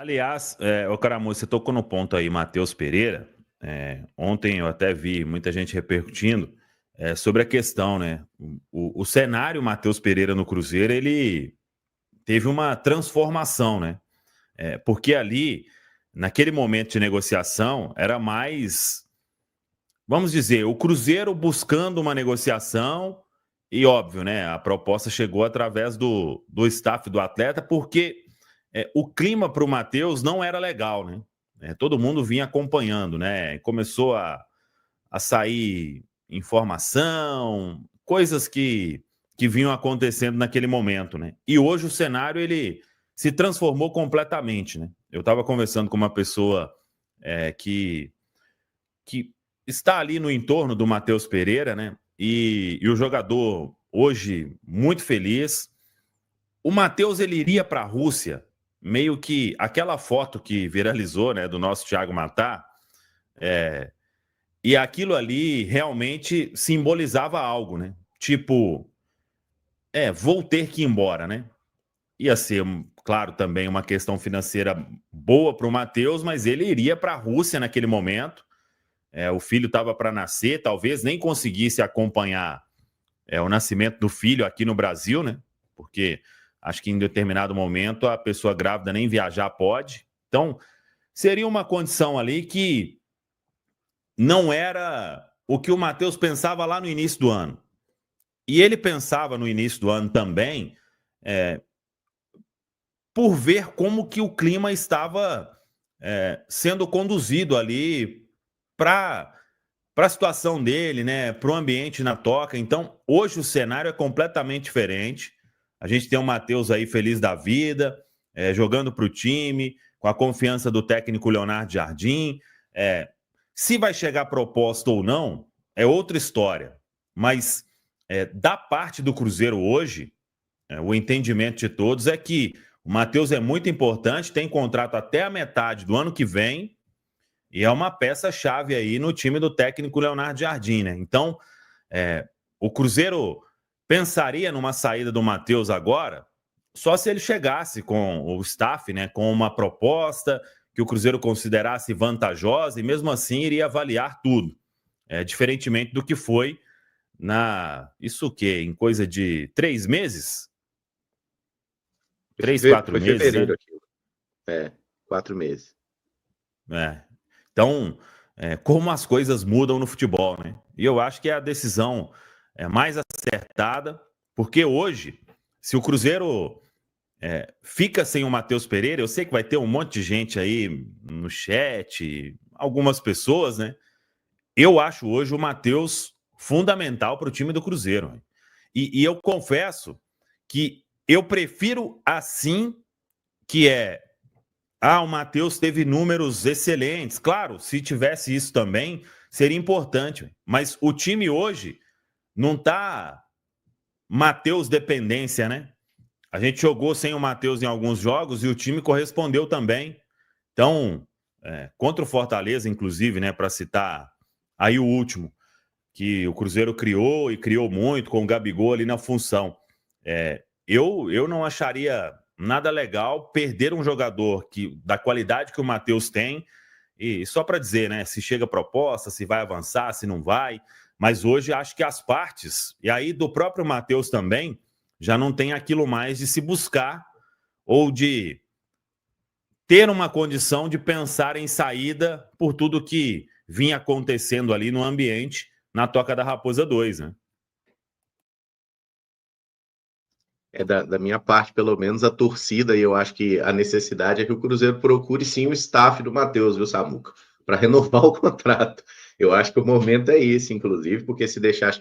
Aliás, ô Caramujo, você tocou no ponto aí, Matheus Pereira. Ontem eu até vi muita gente repercutindo sobre a questão, né? O cenário Matheus Pereira no Cruzeiro, ele teve uma transformação, né? Porque ali, naquele momento de negociação, era mais, vamos dizer, o Cruzeiro buscando uma negociação e, óbvio, né? A proposta chegou através do staff do atleta, porque o clima para o Matheus não era legal, né? Todo mundo vinha acompanhando, né? Começou a sair informação, coisas que vinham acontecendo naquele momento, né? E hoje o cenário ele se transformou completamente, né? Eu estava conversando com uma pessoa que está ali no entorno do Matheus Pereira, né? E o jogador hoje muito feliz. O Matheus ele iria para a Rússia, meio que aquela foto que viralizou, né, do nosso Thiago Matar, e aquilo ali realmente simbolizava algo, né? Tipo, vou ter que ir embora, né? Ia ser, claro, também uma questão financeira boa para o Matheus, mas ele iria para a Rússia naquele momento. O filho estava para nascer, talvez nem conseguisse acompanhar o nascimento do filho aqui no Brasil, né? Porque acho que em determinado momento a pessoa grávida nem viajar pode. Então, seria uma condição ali que não era o que o Matheus pensava lá no início do ano. E ele pensava no início do ano também, por ver como que o clima estava sendo conduzido ali para a situação dele, né, para o ambiente na toca. Então, hoje o cenário é completamente diferente. A gente tem o Matheus aí feliz da vida, jogando para o time, com a confiança do técnico Leonardo Jardim. Se vai chegar proposta ou não, é outra história. Mas da parte do Cruzeiro hoje, o entendimento de todos é que o Matheus é muito importante, tem contrato até a metade do ano que vem, e é uma peça-chave aí no time do técnico Leonardo Jardim, né? Então, o Cruzeiro pensaria numa saída do Matheus agora, só se ele chegasse com o staff, né, com uma proposta que o Cruzeiro considerasse vantajosa e mesmo assim iria avaliar tudo. Diferentemente do que foi isso o quê? Em coisa de 3 meses? 3, 4 Foi meses, fevereiro né? aquilo. 4 meses. Então, como as coisas mudam no futebol, né? E eu acho que é a decisão mais acertada, porque hoje, se o Cruzeiro fica sem o Matheus Pereira, eu sei que vai ter um monte de gente aí no chat, algumas pessoas, né? Eu acho hoje o Matheus fundamental para o time do Cruzeiro. E eu confesso que eu prefiro assim, que o Matheus teve números excelentes. Claro, se tivesse isso também, seria importante. Mas o time hoje não tá Matheus dependência, né? A gente jogou sem o Matheus em alguns jogos e o time correspondeu também. Então, contra o Fortaleza, inclusive, né, para citar aí o último, que o Cruzeiro criou e criou muito com o Gabigol ali na função. Eu não acharia nada legal perder um jogador da qualidade que o Matheus tem. E só para dizer, né, se chega proposta, se vai avançar, se não vai. Mas hoje acho que as partes, e aí do próprio Matheus também, já não tem aquilo mais de se buscar ou de ter uma condição de pensar em saída por tudo que vinha acontecendo ali no ambiente na Toca da Raposa 2, né? Da minha parte, pelo menos, a torcida, e eu acho que a necessidade é que o Cruzeiro procure sim o staff do Matheus, viu, Samuca? Para renovar o contrato. Eu acho que o momento é esse, inclusive, porque se deixar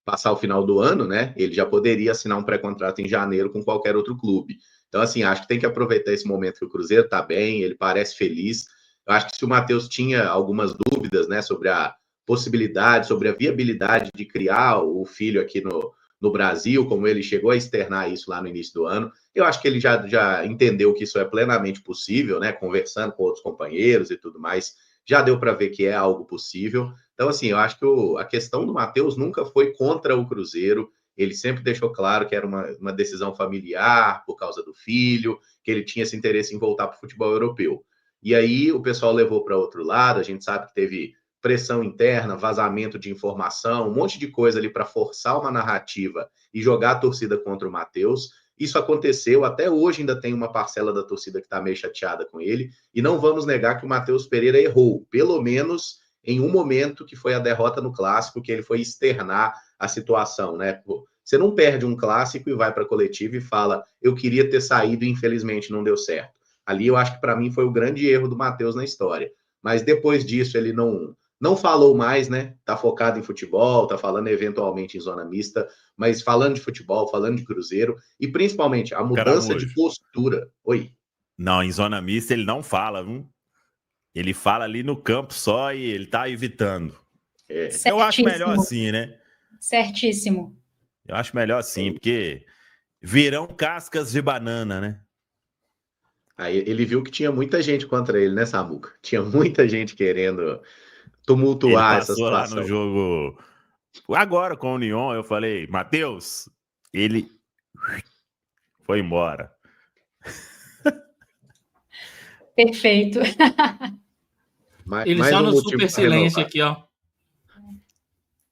passar o final do ano, né, ele já poderia assinar um pré-contrato em janeiro com qualquer outro clube. Então, assim, acho que tem que aproveitar esse momento que o Cruzeiro está bem, ele parece feliz. Eu acho que se o Matheus tinha algumas dúvidas, né, sobre a possibilidade, sobre a viabilidade de criar o filho aqui no Brasil, como ele chegou a externar isso lá no início do ano. Eu acho que ele já entendeu que isso é plenamente possível, né? Conversando com outros companheiros e tudo mais, já deu para ver que é algo possível. Então, assim, eu acho que a questão do Matheus nunca foi contra o Cruzeiro. ele sempre deixou claro que era uma decisão familiar, por causa do filho, que ele tinha esse interesse em voltar para o futebol europeu. E aí o pessoal levou para outro lado, a gente sabe que teve pressão interna, vazamento de informação, um monte de coisa ali para forçar uma narrativa e jogar a torcida contra o Matheus. Isso aconteceu, até hoje ainda tem uma parcela da torcida que está meio chateada com ele, e não vamos negar que o Matheus Pereira errou, pelo menos em um momento que foi a derrota no Clássico, que ele foi externar a situação, né? Você não perde um Clássico e vai para a coletiva e fala, eu queria ter saído e infelizmente não deu certo. Ali eu acho que para mim foi o grande erro do Matheus na história. Mas depois disso ele não falou mais, né? Tá focado em futebol, tá falando eventualmente em zona mista, mas falando de futebol, falando de Cruzeiro, e principalmente a mudança de postura. Oi. Não, em zona mista ele não fala, viu? Ele fala ali no campo só e ele tá evitando. Eu acho melhor assim, né? Certíssimo. Eu acho melhor assim, porque virão cascas de banana, né? Aí ele viu que tinha muita gente contra ele, né, Samuca? Tinha muita gente querendo tumultuar essa situação. Ele passou lá no jogo agora com o Union, eu falei, Matheus, ele foi embora. Perfeito. Ele só no super silêncio aqui, ó.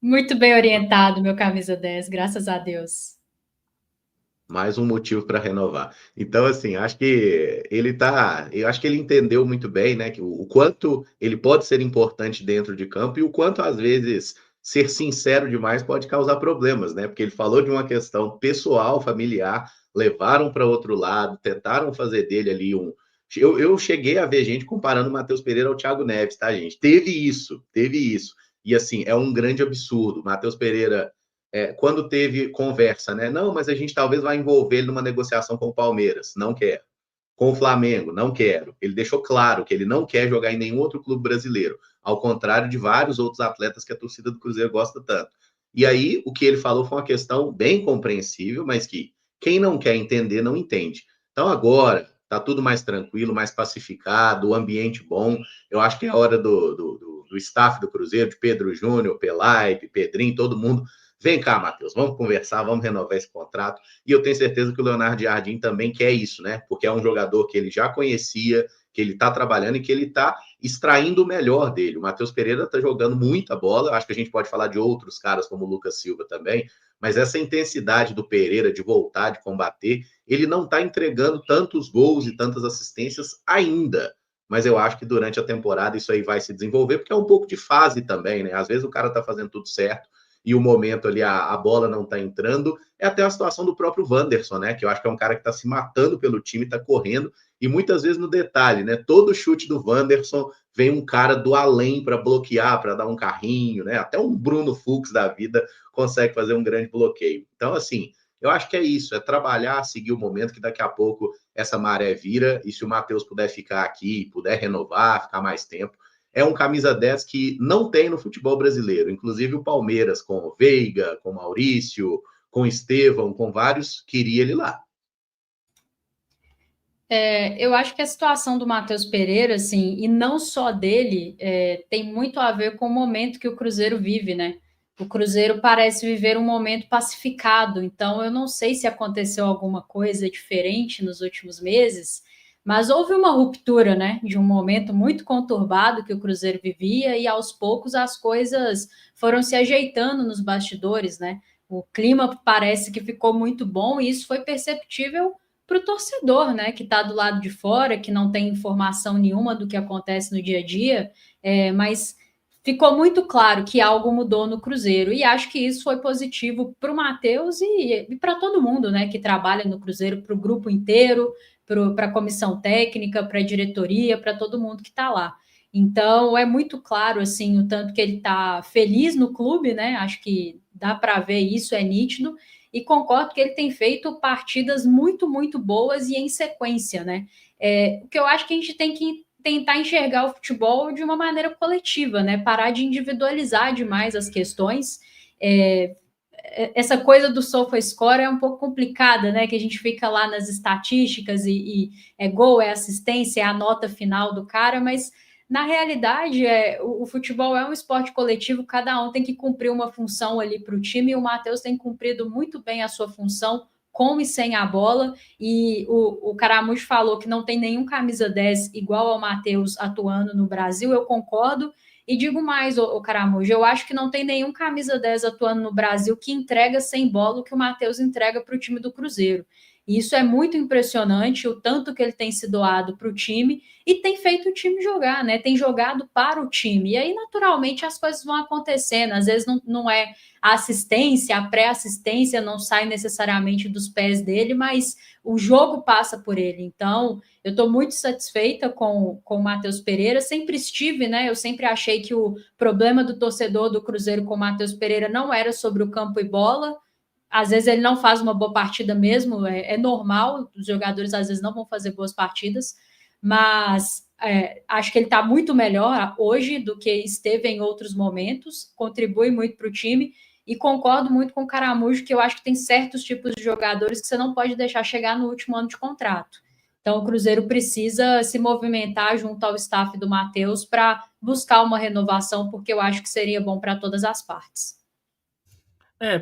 Muito bem orientado, meu camisa 10, graças a Deus. Mais um motivo para renovar. Então, assim, acho que eu acho que ele entendeu muito bem, né, que o quanto ele pode ser importante dentro de campo e o quanto, às vezes, ser sincero demais pode causar problemas, né, porque ele falou de uma questão pessoal, familiar, levaram para outro lado, tentaram fazer dele ali Eu cheguei a ver gente comparando o Matheus Pereira ao Thiago Neves, tá, gente? Teve isso. E, assim, é um grande absurdo. Matheus Pereira, quando teve conversa, né? Não, mas a gente talvez vai envolver ele numa negociação com o Palmeiras. Não quero. Com o Flamengo, não quero. Ele deixou claro que ele não quer jogar em nenhum outro clube brasileiro. Ao contrário de vários outros atletas que a torcida do Cruzeiro gosta tanto. E aí, o que ele falou foi uma questão bem compreensível, mas que quem não quer entender, não entende. Então, agora, tá tudo mais tranquilo, mais pacificado, o ambiente bom. Eu acho que é a hora do staff do Cruzeiro, de Pedro Júnior, Pelaipe, Pedrinho, todo mundo. Vem cá, Matheus, vamos conversar, vamos renovar esse contrato. E eu tenho certeza que o Leonardo Jardim também quer isso, né? Porque é um jogador que ele já conhecia, que ele tá trabalhando e que ele tá extraindo o melhor dele. O Matheus Pereira tá jogando muita bola. Eu acho que a gente pode falar de outros caras como o Lucas Silva também, mas essa intensidade do Pereira de voltar, de combater, ele não está entregando tantos gols e tantas assistências ainda. Mas eu acho que durante a temporada isso aí vai se desenvolver, porque é um pouco de fase também, né? Às vezes o cara tá fazendo tudo certo e o momento ali, a bola não tá entrando. É até a situação do próprio Wanderson, né? Que eu acho que é um cara que tá se matando pelo time, tá correndo, e muitas vezes no detalhe, né? Todo chute do Wanderson vem um cara do além para bloquear, para dar um carrinho, né? Até um Bruno Fux da vida consegue fazer um grande bloqueio. Então, assim, eu acho que é isso, é trabalhar, seguir o momento, que daqui a pouco essa maré vira, e se o Matheus puder ficar aqui, puder renovar, ficar mais tempo, é um camisa 10 que não tem no futebol brasileiro. Inclusive o Palmeiras, com o Veiga, com o Maurício, com o Estevão, com vários, queria ele lá. Eu acho que a situação do Matheus Pereira, assim, e não só dele, tem muito a ver com o momento que o Cruzeiro vive, né? O Cruzeiro parece viver um momento pacificado, então eu não sei se aconteceu alguma coisa diferente nos últimos meses, mas houve uma ruptura, né? De um momento muito conturbado que o Cruzeiro vivia e aos poucos as coisas foram se ajeitando nos bastidores, né? O clima parece que ficou muito bom e isso foi perceptível para o torcedor, né, que está do lado de fora, que não tem informação nenhuma do que acontece no dia a dia, mas ficou muito claro que algo mudou no Cruzeiro, e acho que isso foi positivo para o Matheus e para todo mundo, né, que trabalha no Cruzeiro, para o grupo inteiro, para a comissão técnica, para a diretoria, para todo mundo que está lá. Então, é muito claro, assim, o tanto que ele está feliz no clube, né, acho que dá para ver isso, é nítido, e concordo que ele tem feito partidas muito, muito boas e em sequência, né? O que eu acho que a gente tem que tentar enxergar o futebol de uma maneira coletiva, né? Parar de individualizar demais as questões. Essa coisa do SofaScore é um pouco complicada, né? Que a gente fica lá nas estatísticas e é gol, é assistência, é a nota final do cara, mas na realidade, o futebol é um esporte coletivo, cada um tem que cumprir uma função ali para o time, e o Matheus tem cumprido muito bem a sua função, com e sem a bola, e o Caramujo falou que não tem nenhum camisa 10 igual ao Matheus atuando no Brasil, eu concordo, e digo mais, o Caramujo, eu acho que não tem nenhum camisa 10 atuando no Brasil que entrega sem bola o que o Matheus entrega para o time do Cruzeiro. E isso é muito impressionante, o tanto que ele tem se doado para o time e tem feito o time jogar, né? Tem jogado para o time. E aí, naturalmente, as coisas vão acontecendo. Às vezes não é a assistência, a pré-assistência não sai necessariamente dos pés dele, mas o jogo passa por ele. Então, eu estou muito satisfeita com o Matheus Pereira. Sempre estive, né? Eu sempre achei que o problema do torcedor do Cruzeiro com o Matheus Pereira não era sobre o campo e bola. Às vezes ele não faz uma boa partida mesmo, é normal, os jogadores às vezes não vão fazer boas partidas, mas acho que ele está muito melhor hoje do que esteve em outros momentos, contribui muito para o time, e concordo muito com o Caramujo, que eu acho que tem certos tipos de jogadores que você não pode deixar chegar no último ano de contrato. Então o Cruzeiro precisa se movimentar junto ao staff do Matheus para buscar uma renovação, porque eu acho que seria bom para todas as partes.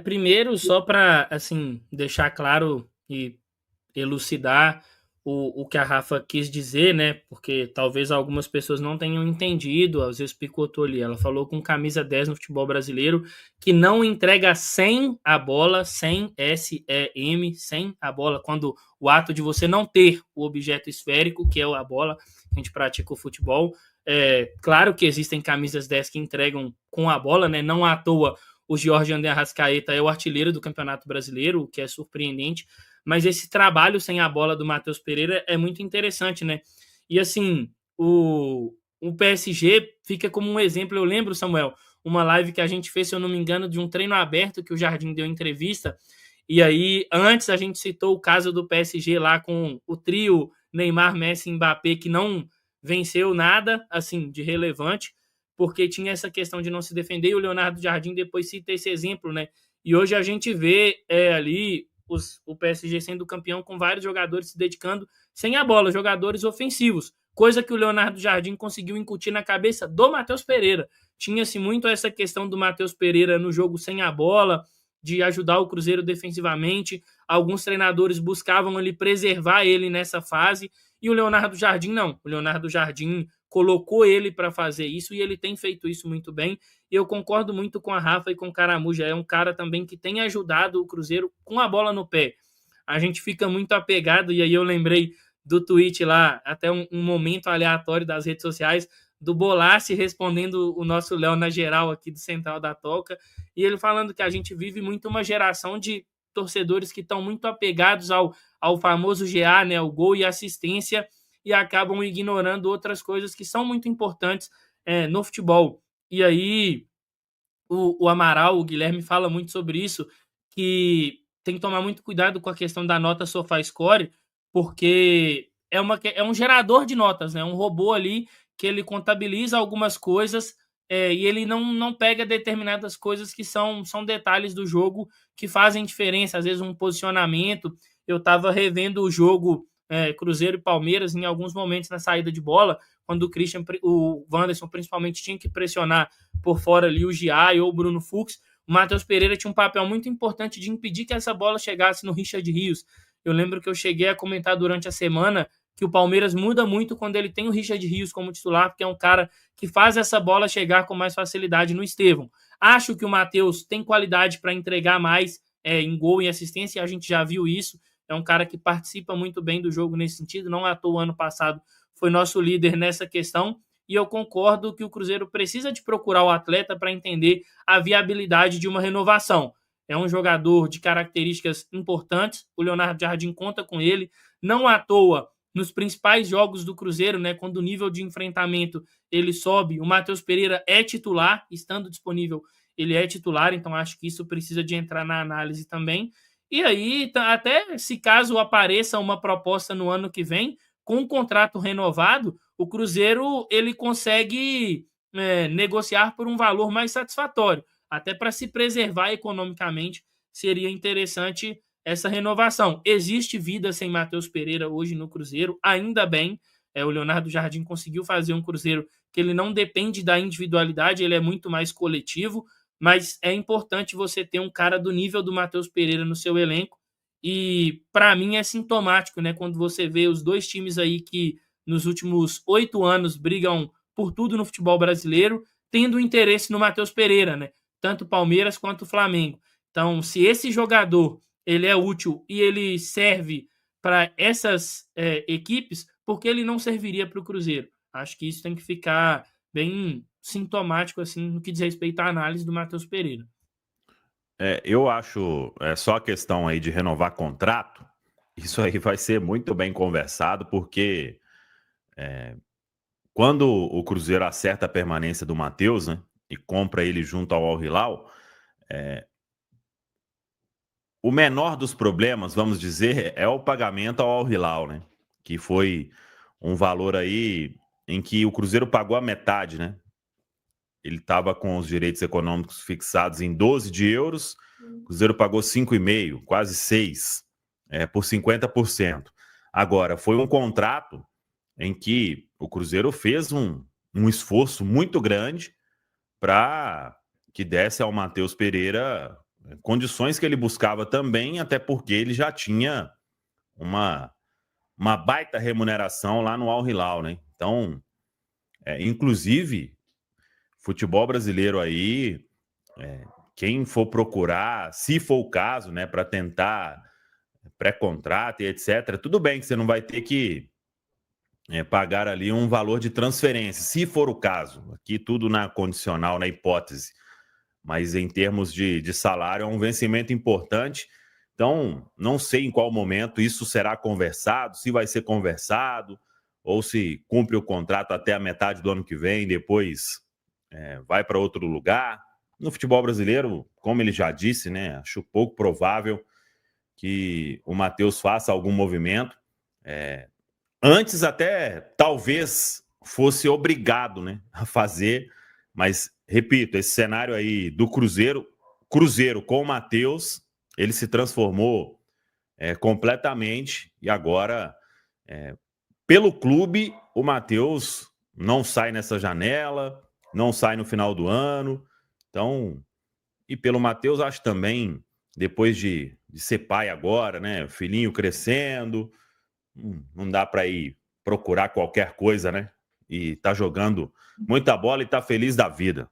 Primeiro, só para assim, deixar claro e elucidar o que a Rafa quis dizer, né? Porque talvez algumas pessoas não tenham entendido, às vezes picotou ali. Ela falou com camisa 10 no futebol brasileiro, que não entrega sem a bola, sem SEM, sem a bola, quando o ato de você não ter o objeto esférico, que é a bola, a gente pratica o futebol. Claro que existem camisas 10 que entregam com a bola, né? Não à toa o Jorge André Arrascaeta é o artilheiro do Campeonato Brasileiro, o que é surpreendente, mas esse trabalho sem a bola do Matheus Pereira é muito interessante, né? E assim, o PSG fica como um exemplo. Eu lembro, Samuel, uma live que a gente fez, se eu não me engano, de um treino aberto que o Jardim deu entrevista, e aí antes a gente citou o caso do PSG lá com o trio Neymar, Messi e Mbappé, que não venceu nada assim de relevante, porque tinha essa questão de não se defender, e o Leonardo Jardim depois cita esse exemplo, né? E hoje a gente vê ali o PSG sendo campeão com vários jogadores se dedicando sem a bola, jogadores ofensivos, coisa que o Leonardo Jardim conseguiu incutir na cabeça do Matheus Pereira. Tinha-se muito essa questão do Matheus Pereira no jogo sem a bola, de ajudar o Cruzeiro defensivamente. Alguns treinadores buscavam ali preservar ele nessa fase, e o Leonardo Jardim não. O Leonardo Jardim colocou ele para fazer isso, e ele tem feito isso muito bem. E eu concordo muito com a Rafa e com o Caramujo. É um cara também que tem ajudado o Cruzeiro com a bola no pé. A gente fica muito apegado, e aí eu lembrei do tweet lá, até um momento aleatório das redes sociais, do Bolassi respondendo o nosso Léo na geral aqui do Central da Toca, e ele falando que a gente vive muito uma geração de torcedores que estão muito apegados ao famoso GA, né, o gol e assistência, e acabam ignorando outras coisas que são muito importantes no futebol. E aí o Amaral, o Guilherme, fala muito sobre isso, que tem que tomar muito cuidado com a questão da nota SofaScore, porque é um gerador de notas, né? Um robô ali que ele contabiliza algumas coisas e ele não pega determinadas coisas que são detalhes do jogo que fazem diferença. Às vezes um posicionamento. Eu estava revendo o jogo Cruzeiro e Palmeiras em alguns momentos na saída de bola, quando o Wanderson principalmente tinha que pressionar por fora ali o Giai ou o Bruno Fux. O Matheus Pereira tinha um papel muito importante de impedir que essa bola chegasse no Richard Rios. Eu lembro que eu cheguei a comentar durante a semana que o Palmeiras muda muito quando ele tem o Richard Rios como titular, porque é um cara que faz essa bola chegar com mais facilidade no Estevão. Acho que o Matheus tem qualidade para entregar mais em gol e assistência, e a gente já viu isso. É um cara que participa muito bem do jogo nesse sentido, não à toa ano passado foi nosso líder nessa questão, e eu concordo que o Cruzeiro precisa de procurar o atleta para entender a viabilidade de uma renovação. É um jogador de características importantes, o Leonardo Jardim conta com ele, não à toa, nos principais jogos do Cruzeiro, né, quando o nível de enfrentamento ele sobe, o Matheus Pereira é titular, estando disponível, ele é titular, então acho que isso precisa de entrar na análise também. E aí, até se caso apareça uma proposta no ano que vem, com um contrato renovado, o Cruzeiro ele consegue negociar por um valor mais satisfatório. Até para se preservar economicamente, seria interessante essa renovação. Existe vida sem Matheus Pereira hoje no Cruzeiro, ainda bem. O Leonardo Jardim conseguiu fazer um Cruzeiro que ele não depende da individualidade, ele é muito mais coletivo, mas é importante você ter um cara do nível do Matheus Pereira no seu elenco, e para mim é sintomático, né, quando você vê os dois times aí que nos últimos 8 anos brigam por tudo no futebol brasileiro, tendo interesse no Matheus Pereira, né, tanto o Palmeiras quanto o Flamengo. Então, se esse jogador ele é útil e ele serve para essas equipes, por que ele não serviria para o Cruzeiro? Acho que isso tem que ficar bem sintomático assim no que diz respeito à análise do Matheus Pereira. Eu acho só a questão aí de renovar contrato, isso aí vai ser muito bem conversado, porque quando o Cruzeiro acerta a permanência do Matheus, né, e compra ele junto ao Al Hilal, o menor dos problemas, vamos dizer, é o pagamento ao Al Hilal, né, que foi um valor aí em que o Cruzeiro pagou a metade, né? Ele estava com os direitos econômicos fixados em 12 de euros, o Cruzeiro pagou 5,5, quase 6, por 50%. Agora, foi um contrato em que o Cruzeiro fez um esforço muito grande para que desse ao Matheus Pereira condições que ele buscava também, até porque ele já tinha uma baita remuneração lá no Al Hilal, né? Então, inclusive, futebol brasileiro aí, quem for procurar, se for o caso, né, para tentar pré-contrato e etc., tudo bem que você não vai ter que pagar ali um valor de transferência, se for o caso, aqui tudo na condicional, na hipótese, mas em termos de salário é um vencimento importante. Então, não sei em qual momento isso será conversado, se vai ser conversado, ou se cumpre o contrato até a metade do ano que vem, depois vai para outro lugar. No futebol brasileiro, como ele já disse, né, acho pouco provável que o Matheus faça algum movimento. Antes até talvez fosse obrigado, né, a fazer, mas, repito, esse cenário aí do Cruzeiro com o Matheus, ele se transformou completamente, e agora, pelo clube, o Matheus não sai nessa janela, não sai no final do ano. Então, e pelo Matheus, acho também, depois de ser pai agora, né, filhinho crescendo, não dá para ir procurar qualquer coisa, né? E tá jogando muita bola e tá feliz da vida.